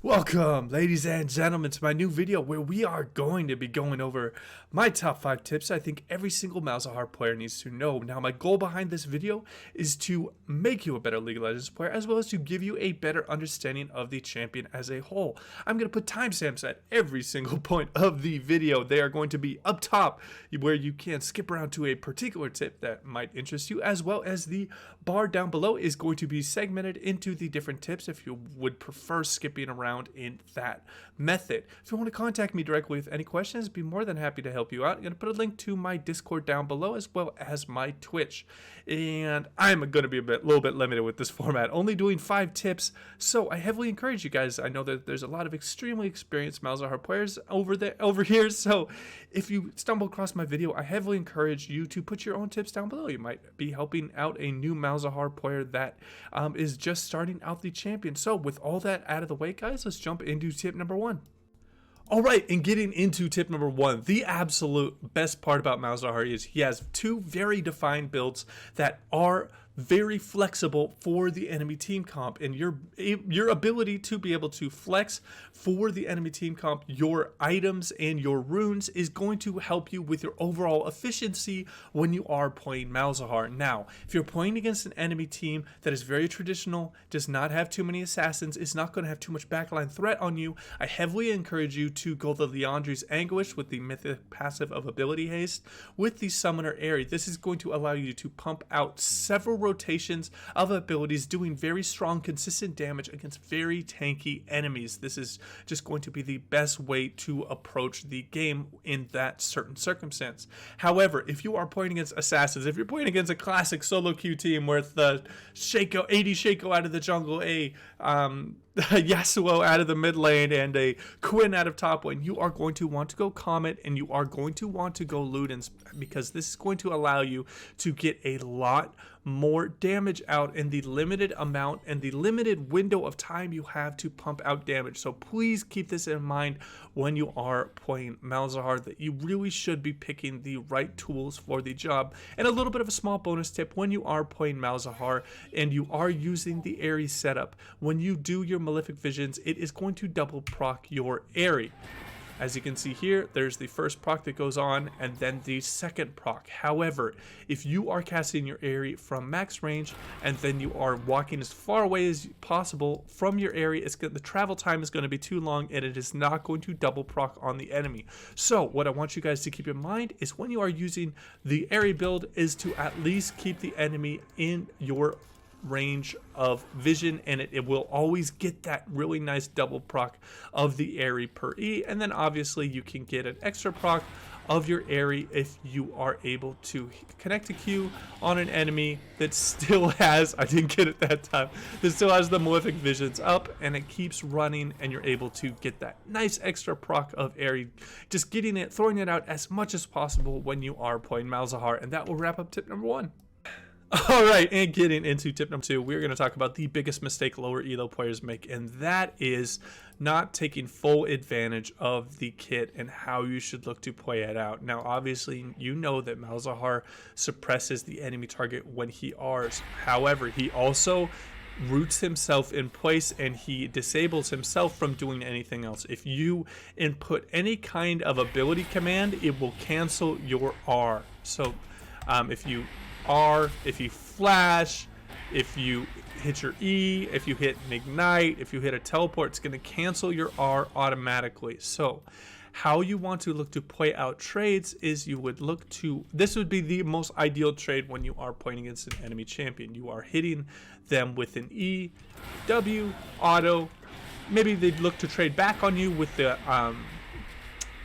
Welcome, ladies and gentlemen, to my new video where we are going to be going over my top 5 tips I think every single Malzahar player needs to know. Now, my goal behind this video is to make you a better League of Legends player, as well as to give you a better understanding of the champion as a whole. I'm going to put timestamps at every single point of the video. They are going to be up top, where you can skip around to a particular tip that might interest you, as well as the bar down below is going to be segmented into the different tips if you would prefer skipping around in that method. If you want to contact me directly with any questions, I'd be more than happy to help you out. I'm going to put a link to my Discord down below, as well as my Twitch. And I'm going to be a little bit limited with this format, only doing 5 tips. So I heavily encourage you guys. I know that there's a lot of extremely experienced Malzahar players over here. So if you stumble across my video, I heavily encourage you to put your own tips down below. You might be helping out a new Malzahar player that is just starting out the champion. So with all that out of the way, guys, let's jump into tip number 1. Alright, and getting into tip number 1, the absolute best part about Malzahar is he has 2 very defined builds that are very flexible for the enemy team comp, and your ability to be able to flex for the enemy team comp your items and your runes is going to help you with your overall efficiency when you are playing Malzahar. Now, if you're playing against an enemy team that is very traditional, does not have too many assassins, is not going to have too much backline threat on you, I heavily encourage you to go the Leandri's Anguish with the mythic passive of ability haste with the summoner Airy. This is going to allow you to pump out several rotations of abilities, doing very strong consistent damage against very tanky enemies. This is just going to be the best way to approach the game in that certain circumstance. However, if you are playing against assassins, if you're playing against a classic solo queue team where it's the Shaco, 80 Shaco out of the jungle, a Yasuo out of the mid lane, and a Quinn out of top lane, you are going to want to go Comet, and you are going to want to go Ludens, because this is going to allow you to get a lot more damage out in the limited amount and the limited window of time you have to pump out damage. So please keep this in mind when you are playing Malzahar, that you really should be picking the right tools for the job. And a little bit of a small bonus tip: when you are playing Malzahar and you are using the Airy setup, when you do your Malefic Visions, it is going to double proc your Airy. As you can see here, there's the first proc that goes on, and then the second proc. However, if you are casting your Airy from max range, and then you are walking as far away as possible from your Airy, the travel time is going to be too long, and it is not going to double proc on the enemy. So what I want you guys to keep in mind is when you are using the Airy build is to at least keep the enemy in your range of vision, and it will always get that really nice double proc of the Airy per E. And then obviously you can get an extra proc of your Airy if you are able to connect a Q on an enemy that still has, I didn't get it that time, that still has the Malefic Visions up, and it keeps running, and you're able to get that nice extra proc of Airy, just getting it, throwing it out as much as possible when you are playing Malzahar. And that will wrap up tip number 1. Alright, and getting into tip number 2, we're going to talk about the biggest mistake lower elo players make, and that is not taking full advantage of the kit and how you should look to play it out. Now, obviously, you know that Malzahar suppresses the enemy target when he Rs. However, he also roots himself in place, and he disables himself from doing anything else. If you input any kind of ability command, it will cancel your R. So if you R, if you flash, if you hit your E, if you hit an ignite, if you hit a teleport, it's going to cancel your R automatically. So how you want to look to play out trades is you would look to, this would be the most ideal trade when you are playing against an enemy champion. You are hitting them with an E, W, auto. Maybe they'd look to trade back on you with the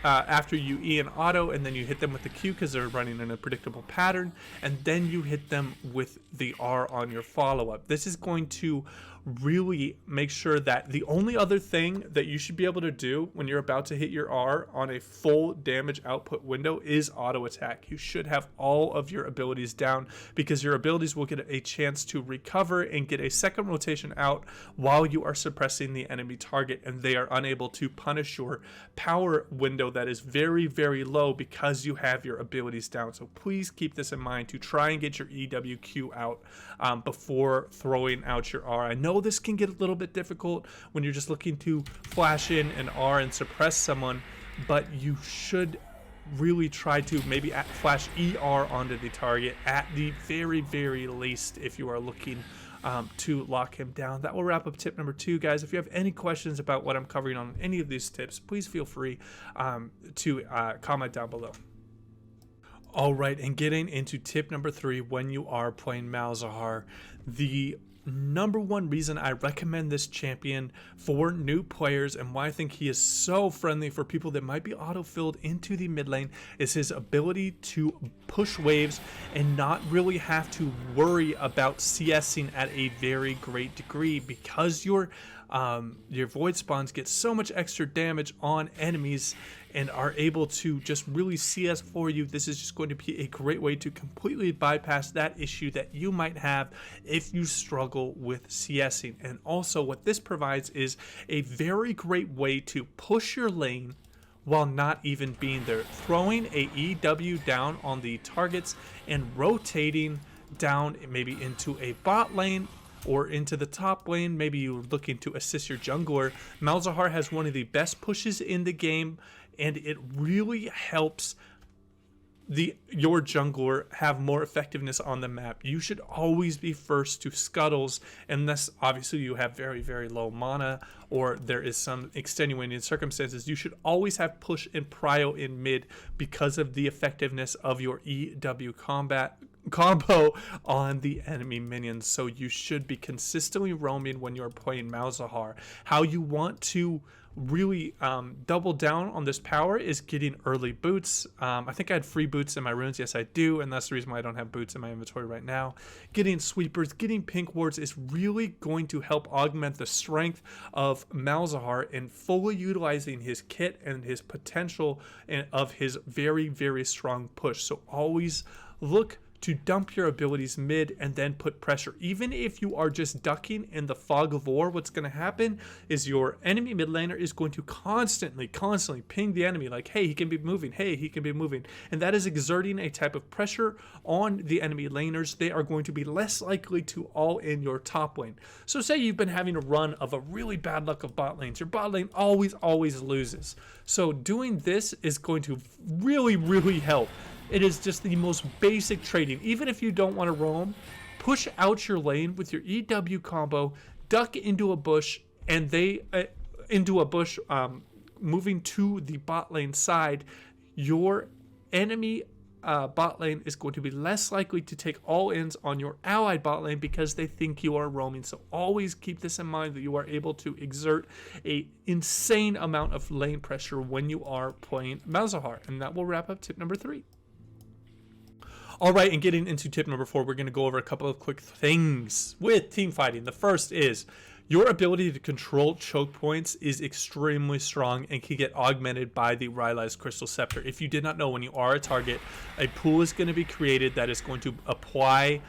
after you E and auto, and then you hit them with the Q because they're running in a predictable pattern, and then you hit them with the R on your follow-up. This is going to really make sure that the only other thing that you should be able to do when you're about to hit your R on a full damage output window is auto attack. You should have all of your abilities down, because your abilities will get a chance to recover and get a second rotation out while you are suppressing the enemy target, and they are unable to punish your power window that is very, very low because you have your abilities down. So please keep this in mind to try and get your EWQ out before throwing out your R. I know know this can get a little bit difficult when you're just looking to flash in an R and suppress someone, but you should really try to maybe flash ER onto the target at the very, very least if you are looking to lock him down. That will wrap up tip number 2, guys. If you have any questions about what I'm covering on any of these tips, please feel free to comment down below. All right, and getting into tip number 3, when you are playing Malzahar, the number one reason I recommend this champion for new players and why I think he is so friendly for people that might be auto-filled into the mid lane is his ability to push waves and not really have to worry about CSing at a very great degree, because your void spawns get so much extra damage on enemies and are able to just really CS for you. This is just going to be a great way to completely bypass that issue that you might have if you struggle with CSing. And also what this provides is a very great way to push your lane while not even being there. Throwing a EW down on the targets and rotating down maybe into a bot lane or into the top lane. Maybe you're looking to assist your jungler. Malzahar has one of the best pushes in the game, and it really helps your jungler have more effectiveness on the map. You should always be first to scuttles, unless obviously you have very, very low mana or there is some extenuating circumstances. You should always have push and prio in mid because of the effectiveness of your EW combo on the enemy minions. So you should be consistently roaming when you're playing Malzahar. How you want to really double down on this power is getting early boots. I think I had free boots in my runes. Yes, I do, and that's the reason why I don't have boots in my inventory right now. Getting sweepers, getting pink wards is really going to help augment the strength of Malzahar and fully utilizing his kit and his potential and of his very, very strong push. So always look to dump your abilities mid and then put pressure. Even if you are just ducking in the fog of war, what's going to happen is your enemy mid laner is going to constantly ping the enemy like, hey, he can be moving, hey, he can be moving. And that is exerting a type of pressure on the enemy laners. They are going to be less likely to all in your top lane. So say you've been having a run of a really bad luck of bot lanes. Your bot lane always loses. So doing this is going to really help. It is just the most basic trading. Even if you don't want to roam, push out your lane with your EW combo, duck into a bush, and moving to the bot lane side. Your enemy bot lane is going to be less likely to take all ins on your allied bot lane because they think you are roaming. So always keep this in mind, that you are able to exert a insane amount of lane pressure when you are playing Malzahar. And that will wrap up tip number 3. All right, and getting into tip number 4, we're going to go over a couple of quick things with team fighting. The first is your ability to control choke points is extremely strong and can get augmented by the Rylai's Crystal Scepter. If you did not know, when you are a target, a pool is going to be created that is going to apply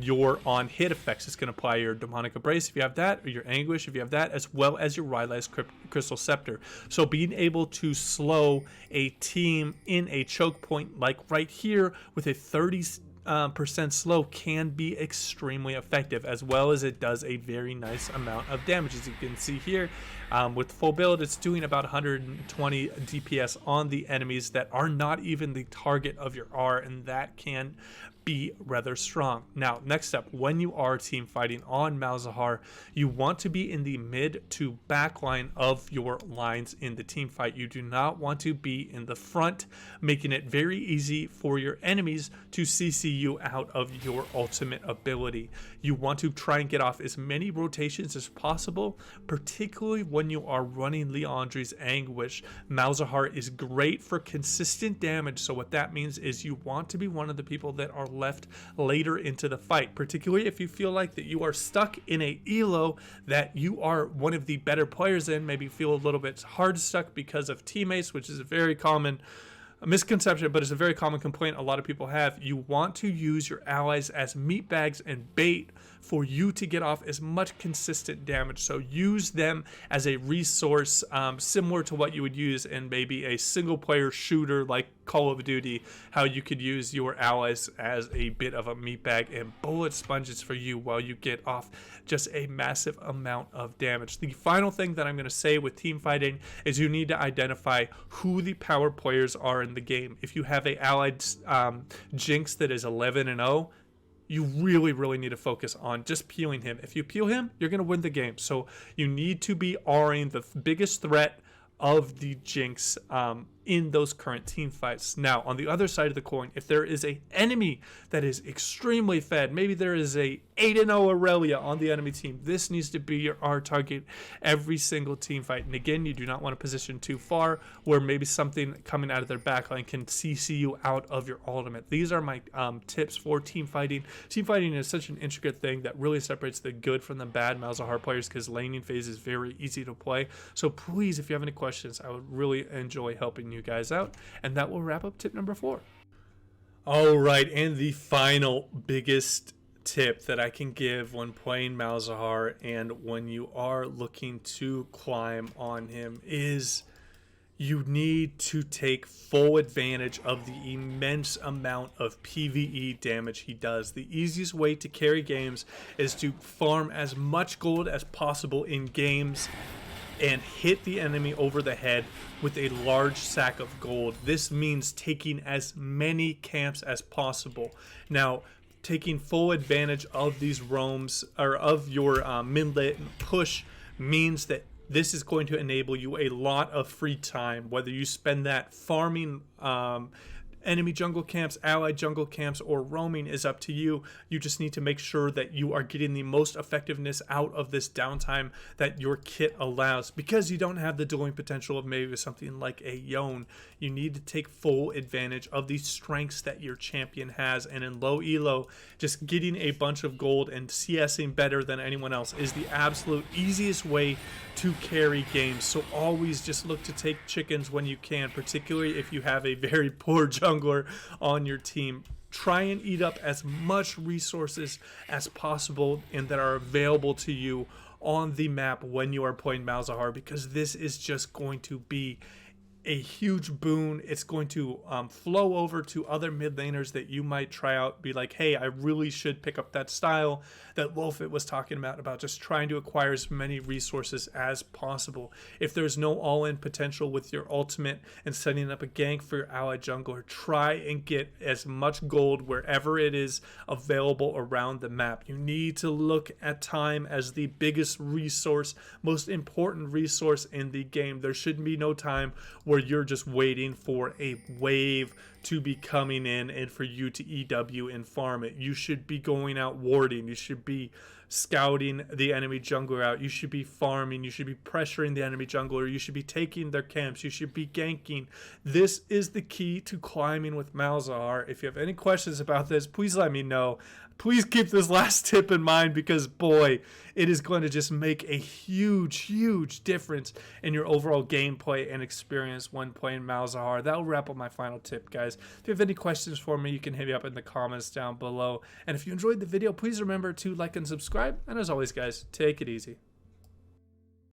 your on hit effects. It's going to apply your Demonic Embrace if you have that, or your Anguish if you have that, as well as your Rylai's Crystal Scepter. So being able to slow a team in a choke point like right here with a 30% slow can be extremely effective, as well as it does a very nice amount of damage. As you can see here, with full build, it's doing about 120 DPS on the enemies that are not even the target of your R, and that can be rather strong. Now, next up, when you are team fighting on Malzahar, you want to be in the mid to back line of your lines in the team fight. You do not want to be in the front, making it very easy for your enemies to CC you out of your ultimate ability. You want to try and get off as many rotations as possible, particularly when you are running Liandry's Anguish. Malzahar is great for consistent damage, so what that means is you want to be one of the people that are left later into the fight, particularly if you feel like that you are stuck in a elo that you are one of the better players in, maybe feel a little bit hard stuck because of teammates, which is a very common misconception, but it's a very common complaint a lot of people have. You want to use your allies as meat bags and bait for you to get off as much consistent damage. So use them as a resource, similar to what you would use in maybe a single player shooter like Call of Duty, how you could use your allies as a bit of a meat bag and bullet sponges for you while you get off just a massive amount of damage. The final thing that I'm going to say with team fighting is you need to identify who the power players are in the game. If you have a allied Jinx that is 11-0, you really need to focus on just peeling him. If you peel him, you're going to win the game. So you need to be R'ing the biggest threat of the Jinx in those current team fights. Now, on the other side of the coin, if there is a enemy that is extremely fed, maybe there is a 8-0 Aurelia on the enemy team, this needs to be your R target every single team fight. And again, you do not want to position too far where maybe something coming out of their backline can CC you out of your ultimate. These are my tips for team fighting. Team fighting is such an intricate thing that really separates the good from the bad Malzahar players, because laning phase is very easy to play. So please, if you have any questions, I would really enjoy helping you guys out. And that will wrap up tip number 4. All right, and the final biggest tip that I can give when playing Malzahar and when you are looking to climb on him is you need to take full advantage of the immense amount of PvE damage he does. The easiest way to carry games is to farm as much gold as possible in games and hit the enemy over the head with a large sack of gold. This means taking as many camps as possible. Now, taking full advantage of these roams, or of your mid-lane push, means that this is going to enable you a lot of free time, whether you spend that farming enemy jungle camps, allied jungle camps, or roaming is up to you. You just need to make sure that you are getting the most effectiveness out of this downtime that your kit allows, because you don't have the dueling potential of maybe something like a Yone. You need to take full advantage of the strengths that your champion has, and in low elo, just getting a bunch of gold and CSing better than anyone else is the absolute easiest way to carry games. So always just look to take chickens when you can, particularly if you have a very poor jungler on your team. Try and eat up as much resources as possible and that are available to you on the map when you are playing Malzahar, because this is just going to be a huge boon. It's going to flow over to other mid laners that you might try out, be like, hey, I really should pick up that style that Wolfit was talking about just trying to acquire as many resources as possible. If there's no all-in potential with your ultimate and setting up a gank for your allied jungler, try and get as much gold wherever it is available around the map. You need to look at time as the biggest resource, most important resource in the game. There should be no time where you're just waiting for a wave to be coming in and for you to EW and farm it. You should be going out warding. You should be scouting the enemy jungler out. You should be farming. You should be pressuring the enemy jungler. You should be taking their camps. You should be ganking. This is the key to climbing with Malzahar. If you have any questions about this, please let me know. Please keep this last tip in mind, because boy, it is going to just make a huge difference in your overall gameplay and experience when playing Malzahar. That will wrap up my final tip, guys. If you have any questions for me, you can hit me up in the comments down below. And if you enjoyed the video, please remember to like and subscribe. And as always, guys, take it easy.